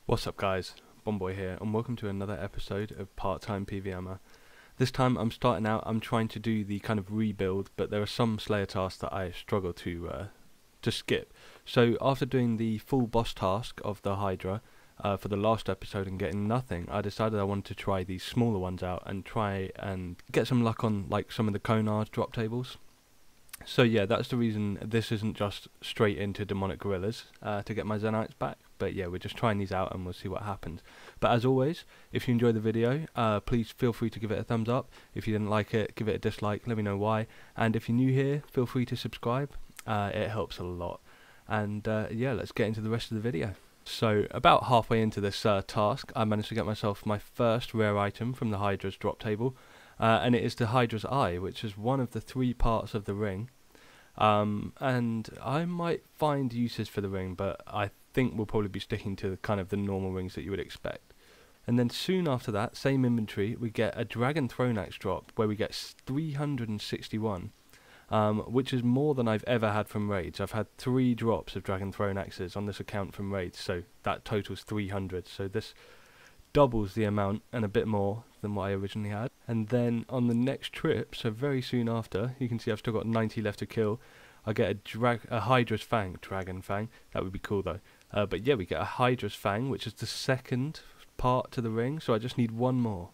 What's up guys, Bomboy here and welcome to another episode of Time PVMer. This time I'm starting out, I'm trying to do the kind of rebuild, but there are some Slayer tasks that I struggle to skip. So after doing the full boss task of the Hydra for the last episode and getting nothing, I decided I wanted to try these smaller ones out and try and get some luck on like some of the Konar's drop tables. So yeah, that's the reason this isn't just straight into Demonic Gorillas to get my Zenites back. But yeah, we're just trying these out and we'll see what happens. But as always, if you enjoyed the video, please feel free to give it a thumbs up. If you didn't like it, give it a dislike, let me know why. And if you're new here, feel free to subscribe. It helps a lot. And yeah, let's get into the rest of the video. So about halfway into this task, I managed to get myself my first rare item from the Hydra's drop table. And it is the Hydra's Eye, which is one of the 3 parts of the ring. And I might find uses for the ring, but I think we'll probably be sticking to kind of the normal rings that you would expect. And then soon after that, same inventory, we get a Dragon Thrownax drop where we get 361, which is more than I've ever had from raids. I've had 3 drops of Dragon Thrownaxes on this account from raids, so that totals 300. So this doubles the amount and a bit more than what I originally had. And then on the next trip, so very soon after, you can see I've still got 90 left to kill. I get a Hydra's Fang, Dragon Fang, that would be cool though. But yeah, we get a Hydra's Fang, which is the second part to the ring, so I just need 1 more.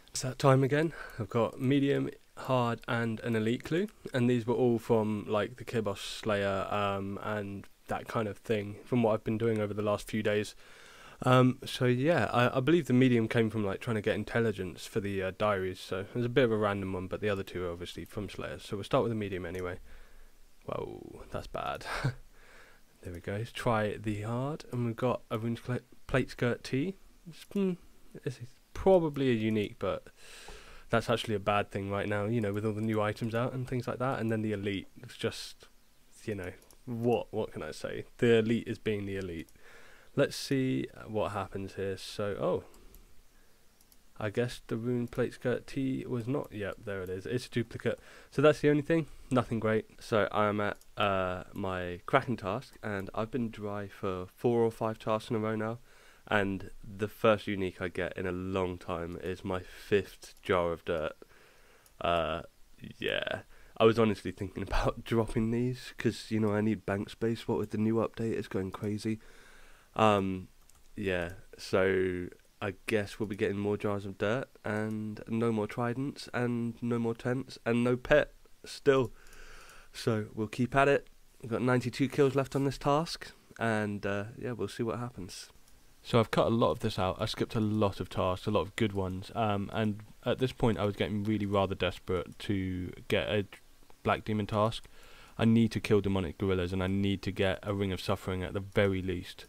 It's that time again. I've got medium, hard and an elite clue, and these were all from like the Kibos Slayer and that kind of thing, from what I've been doing over the last few days. So yeah, I believe the medium came from like trying to get intelligence for the diaries, so it was a bit of a random one, but the other 2 are obviously from Slayers, so we'll start with the medium anyway. Whoa, that's bad. There we go, let's try the hard, and we've got a Runes Plate Skirt T. It's probably a unique, but that's actually a bad thing right now, you know, with all the new items out and things like that. And then the elite, it's just, you know, what can I say? The elite is being the elite. Let's see what happens here. So, oh, I guess the Rune Plate Skirt T was not, yep, there it is, it's a duplicate. So that's the only thing, nothing great. So I'm at my Kraken task, and I've been dry for 4 or 5 tasks in a row now, and the first unique I get in a long time is my 5th jar of dirt. Yeah, I was honestly thinking about dropping these, because, you know, I need bank space, what with the new update, it's going crazy. Yeah, so I guess we'll be getting more jars of dirt, and no more tridents, and no more tents, and no pet still. So we'll keep at it. We've got 92 kills left on this task, and yeah, we'll see what happens. So I've cut a lot of this out. I skipped a lot of tasks, a lot of good ones, and at this point I was getting really rather desperate to get a Black Demon task. I need to kill Demonic Gorillas, and I need to get a Ring of Suffering at the very least.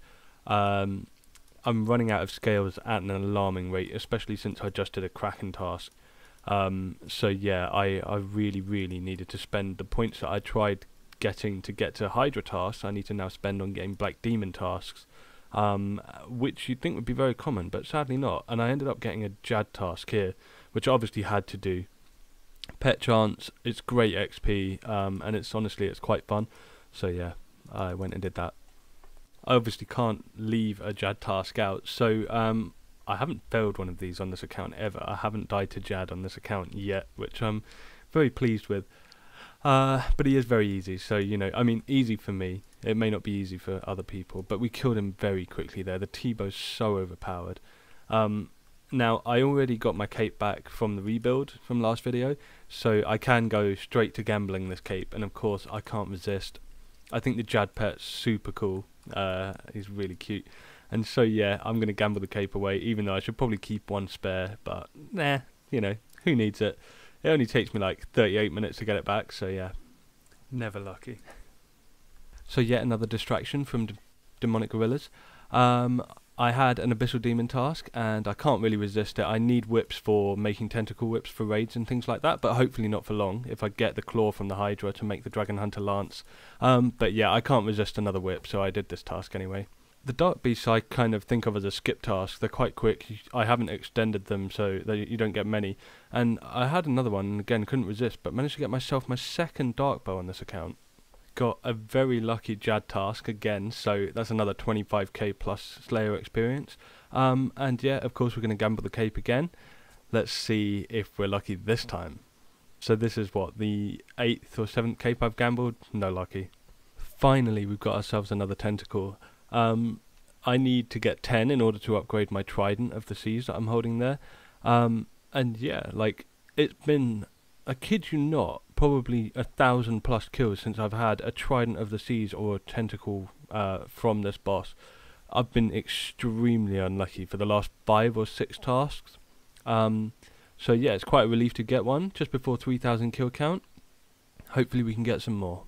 I'm running out of scales at an alarming rate, especially since I just did a Kraken task. So yeah, I really needed to spend the points that I tried getting to get to Hydra tasks. I need to now spend on getting Black Demon tasks, which you'd think would be very common, but sadly not. And I ended up getting a Jad task here, which I obviously had to do. Pet chance, it's great XP, and it's honestly, it's quite fun. So yeah, I went and did that. I obviously can't leave a Jad task out, so I haven't failed one of these on this account ever. I haven't died to Jad on this account yet, which I'm very pleased with. But he is very easy, so, you know, I mean, easy for me. It may not be easy for other people, but we killed him very quickly there. The T-bow's so overpowered. Now, I already got my cape back from the rebuild from last video, so I can go straight to gambling this cape, and of course, I can't resist. I think the Jad pet's super cool. He's really cute, and so yeah, I'm gonna gamble the cape away, even though I should probably keep 1 spare, but nah, you know, who needs it? It only takes me like 38 minutes to get it back, so yeah, never lucky. So yet another distraction from Demonic Gorillas. I had an Abyssal Demon task, and I can't really resist it. I need whips for making tentacle whips for raids and things like that, but hopefully not for long, if I get the claw from the Hydra to make the Dragon Hunter Lance. But yeah, I can't resist another whip, so I did this task anyway. The Dark Beasts I kind of think of as a skip task. They're quite quick. I haven't extended them, so you don't get many. And I had another one, and again, couldn't resist, but managed to get myself my 2nd Dark Bow on this account. got a very lucky Jad task again, so that's another 25k plus Slayer experience. And yeah, of course we're going to gamble the cape again. Let's see if we're lucky this time. So this is what, the 8th or 7th cape I've gambled? No lucky. Finally, we've got ourselves another tentacle. I need to get 10 in order to upgrade my Trident of the Seas that I'm holding there. And yeah, like, it's been, I kid you not, probably 1,000 plus kills since I've had a Trident of the Seas or a tentacle from this boss. I've been extremely unlucky for the last 5 or 6 tasks. So yeah, it's quite a relief to get one just before 3,000 kill count. Hopefully we can get some more.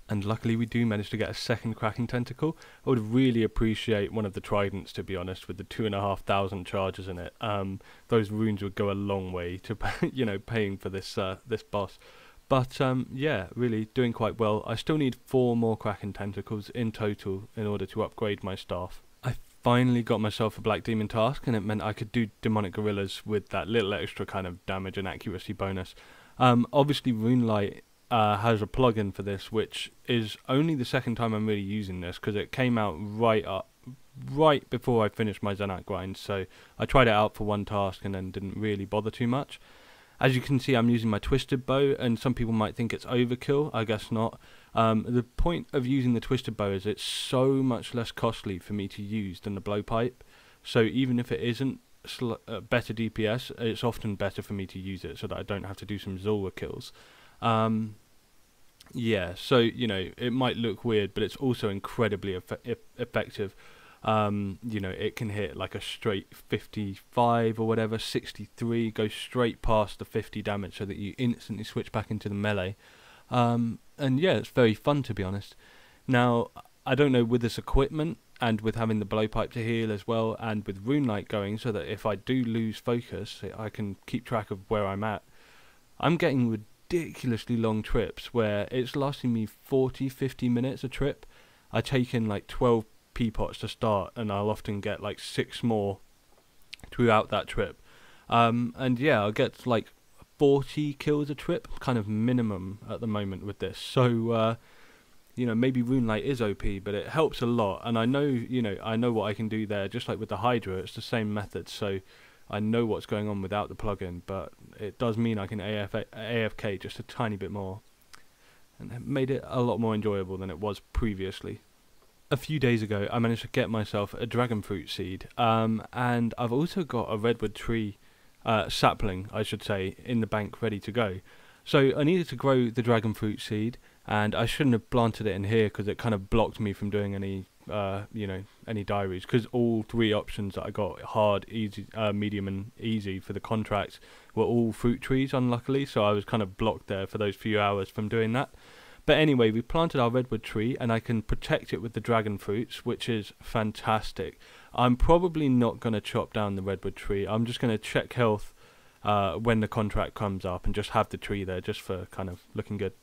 And luckily we do manage to get a second cracking tentacle. I would really appreciate one of the tridents, to be honest, with the 2,500 charges in it. Those runes would go a long way to, you know, paying for this this boss. But yeah, really doing quite well. I still need 4 more cracking tentacles in total in order to upgrade my staff. I finally got myself a black demon task, and it meant I could do demonic gorillas with that little extra kind of damage and accuracy bonus. Obviously Runelight has a plugin for this, which is only the second time I'm really using this, because it came out right before I finished my Zenat grind, so I tried it out for one task and then didn't really bother too much. As you can see, I'm using my twisted bow, and some people might think it's overkill. I guess not. The point of using the twisted bow is it's so much less costly for me to use than the blowpipe, so even if it isn't better DPS, it's often better for me to use it so that I don't have to do some Zulwa kills. Yeah, so, you know, it might look weird, but it's also incredibly effective. You know, it can hit like a straight 55 or whatever, 63, go straight past the 50 damage so that you instantly switch back into the melee. And yeah, it's very fun, to be honest. Now, I don't know, with this equipment and with having the blowpipe to heal as well, and with Runelight going so that if I do lose focus, I can keep track of where I'm at. I'm getting ridiculously long trips where it's lasting me 40-50 minutes a trip. I take in like 12 P-pots to start, and I'll often get like 6 more throughout that trip. And yeah, I'll get like 40 kills a trip, kind of minimum at the moment with this. So you know, maybe Runelight is OP, but it helps a lot, and I know, you know, I know what I can do there. Just like with the Hydra, it's the same method, so I know what's going on without the plugin, but it does mean I can AFK just a tiny bit more, and it made it a lot more enjoyable than it was previously. A few days ago, I managed to get myself a dragon fruit seed, and I've also got a redwood tree sapling, I should say, in the bank ready to go. So I needed to grow the dragon fruit seed, and I shouldn't have planted it in here because it kind of blocked me from doing any you know, any diaries, because all 3 options that I got, hard, easy, medium and easy for the contracts, were all fruit trees, unluckily, so I was kind of blocked there for those few hours from doing that. But anyway, we planted our redwood tree, and I can protect it with the dragon fruits, which is fantastic. I'm probably not going to chop down the redwood tree. I'm just going to check health when the contract comes up and just have the tree there just for kind of looking good.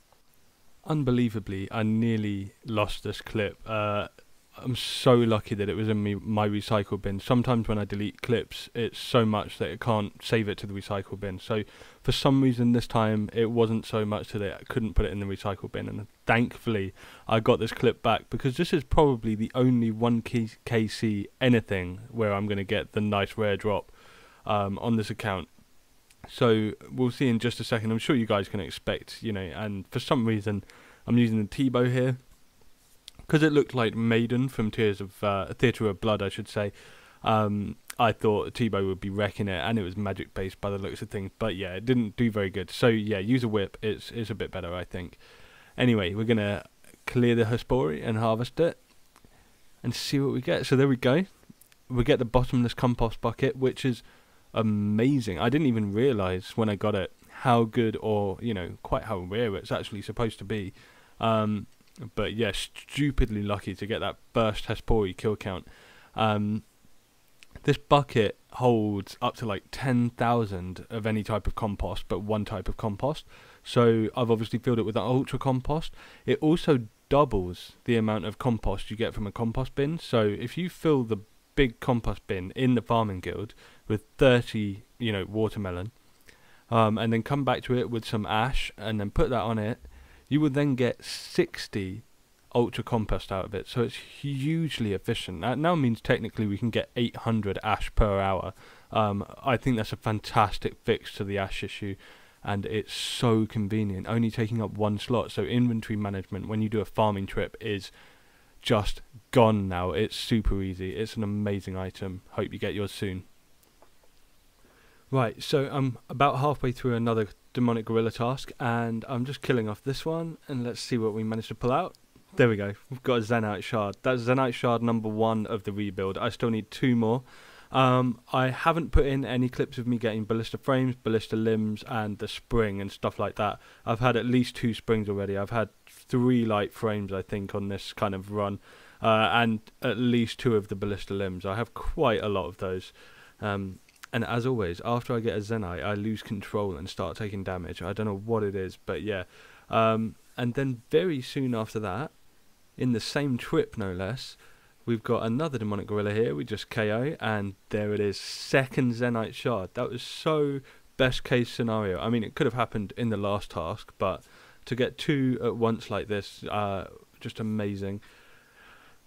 Unbelievably, I nearly lost this clip. I'm so lucky that it was in my recycle bin. Sometimes when I delete clips, it's so much that it can't save it to the recycle bin. So for some reason this time it wasn't so much that I couldn't put it in the recycle bin, and thankfully I got this clip back, because this is probably the only 1kc anything where I'm going to get the nice rare drop on this account. So we'll see in just a second. I'm sure you guys can expect, you know, and for some reason I'm using the T-bow here, because it looked like Maiden from Theatre of Blood, I should say. I thought T-bow would be wrecking it, and it was magic based by the looks of things, but yeah, it didn't do very good. So yeah, use a whip, it's a bit better, I think. Anyway, we're gonna clear the Hespori and harvest it and see what we get. So there we go, we get the bottomless compost bucket, which is amazing. I didn't even realize when I got it how good, or you know, quite how rare it's actually supposed to be. But yeah, stupidly lucky to get that burst Hespori kill count. This bucket holds up to like 10,000 of any type of compost, but one type of compost. So I've obviously filled it with an ultra compost. It also doubles the amount of compost you get from a compost bin. So if you fill the big compost bin in the farming guild with 30, you know, watermelon, and then come back to it with some ash and then put that on it, you would then get 60 ultra compost out of it, so it's hugely efficient. That now means technically we can get 800 ash per hour. I think that's a fantastic fix to the ash issue, and it's so convenient, only taking up one slot. So inventory management when you do a farming trip is just gone now. It's super easy. It's an amazing item. Hope you get yours soon. Right, so I'm about halfway through another demonic gorilla task, and I'm just killing off this one, and let's see what we managed to pull out. There we go, we've got a Zenyte shard. That's Zenyte shard number 1 of the rebuild. I still need 2 more. I haven't put in any clips of me getting ballista frames, ballista limbs, and the spring and stuff like that. I've had at least 2 springs already. I've had 3 light frames, I think, on this kind of run, and at least 2 of the ballista limbs. I have quite a lot of those. And as always, after I get a Zenyte, I lose control and start taking damage. I don't know what it is, but yeah. And then very soon after that, in the same trip no less, we've got another demonic gorilla here. We just KO, and there it is, 2nd Zenyte shard. That was so best case scenario. I mean, it could have happened in the last task, but to get 2 at once like this, just amazing.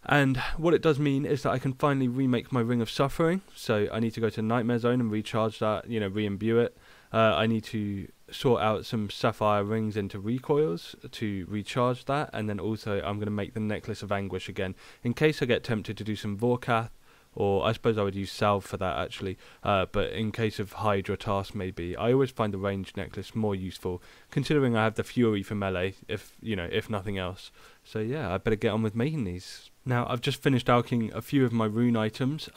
And what it does mean is that I can finally remake my Ring of Suffering. So I need to go to Nightmare Zone and recharge that, you know, re-imbue it. I need to sort out some sapphire rings into recoils to recharge that. And then also I'm going to make the Necklace of Anguish again, in case I get tempted to do some Vorkath. Or I suppose I would use Salve for that actually, but in case of Hydra tasks maybe. I always find the ranged necklace more useful, considering I have the Fury for melee, if nothing else. So yeah, I better get on with making these. Now, I've just finished alching a few of my rune items.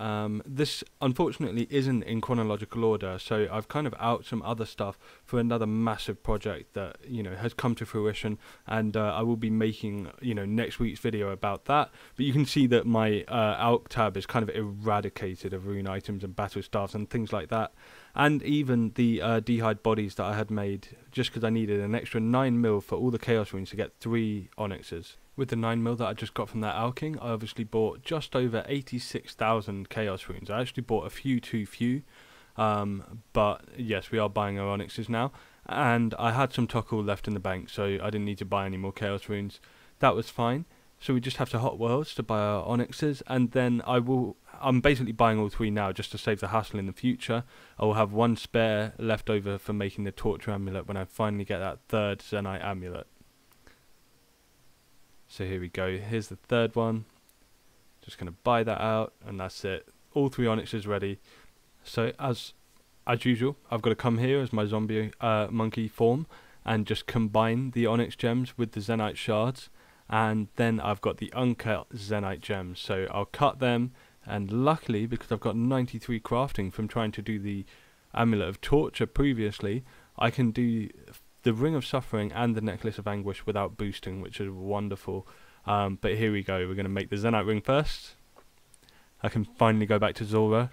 This, unfortunately, isn't in chronological order, so I've kind of alched some other stuff for another massive project that, has come to fruition, and I will be making, next week's video about that. But you can see that my alch tab is kind of eradicated of rune items and battle staffs and things like that. And even the Dihn bodies that I had made, just because I needed an extra 9 mil for all the chaos runes to get 3 onyxes. With the 9 mil that I just got from that alching, I obviously bought just over 86,000 chaos runes. I actually bought a few too few, but yes, we are buying our onyxes now. And I had some Tokkul left in the bank, so I didn't need to buy any more chaos runes. That was fine. So we just have to hot worlds to buy our onyxes, and then I'm basically buying all 3 now just to save the hassle in the future. I will have 1 spare left over for making the torture amulet when I finally get that 3rd Zenyte amulet. So here we go, here's the 3rd one. Just going to buy that out, and that's it. All 3 onyxes ready. So as usual, I've got to come here as my zombie monkey form and just combine the onyx gems with the Zenyte shards. And then I've got the uncut Zenyte gems, so I'll cut them, and luckily, because I've got 93 crafting from trying to do the Amulet of Torture previously, I can do the Ring of Suffering and the Necklace of Anguish without boosting, which is wonderful. But here we go, we're going to make the Zenyte ring first. I can finally go back to Zora,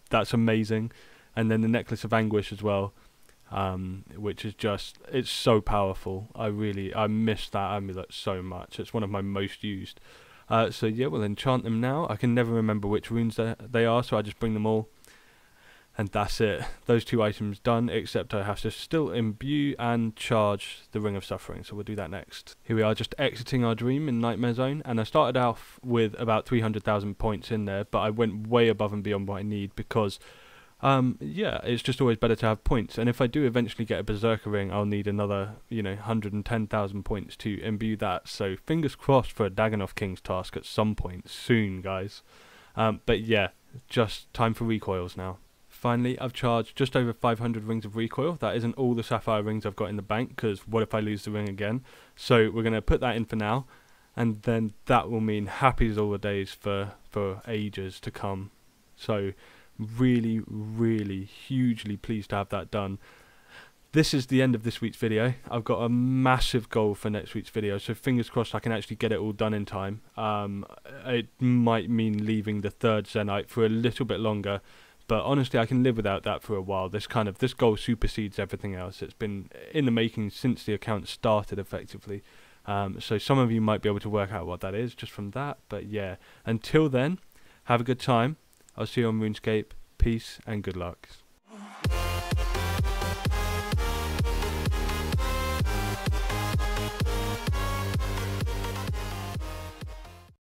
that's amazing. And then the Necklace of Anguish as well. Which is just, it's so powerful. I miss that amulet so much. It's one of my most used. So yeah, we'll enchant them now. I can never remember which runes they are, so I just bring them all. And that's it. Those 2 items done, except I have to still imbue and charge the Ring of Suffering, so we'll do that next. Here we are, just exiting our dream in Nightmare Zone, and I started off with about 300,000 points in there, but I went way above and beyond what I need because yeah, it's just always better to have points, and if I do eventually get a Berserker ring, I'll need another, 110,000 points to imbue that, so fingers crossed for a Dagannoth King's task at some point soon, guys. But yeah, just time for recoils now. Finally, I've charged just over 500 rings of recoil. That isn't all the sapphire rings I've got in the bank, because what if I lose the ring again? So we're going to put that in for now, and then that will mean happy as all the days for ages to come. So really, really hugely pleased to have that done. This is the end of this week's video. I've got a massive goal for next week's video, so fingers crossed I can actually get it all done in time. It might mean leaving the 3rd Zenyte for a little bit longer, but honestly I can live without that for a while. This goal supersedes everything else. It's been in the making since the account started effectively. So some of you might be able to work out what that is just from that, but yeah, until then, have a good time. I'll see you on RuneScape. Peace and good luck.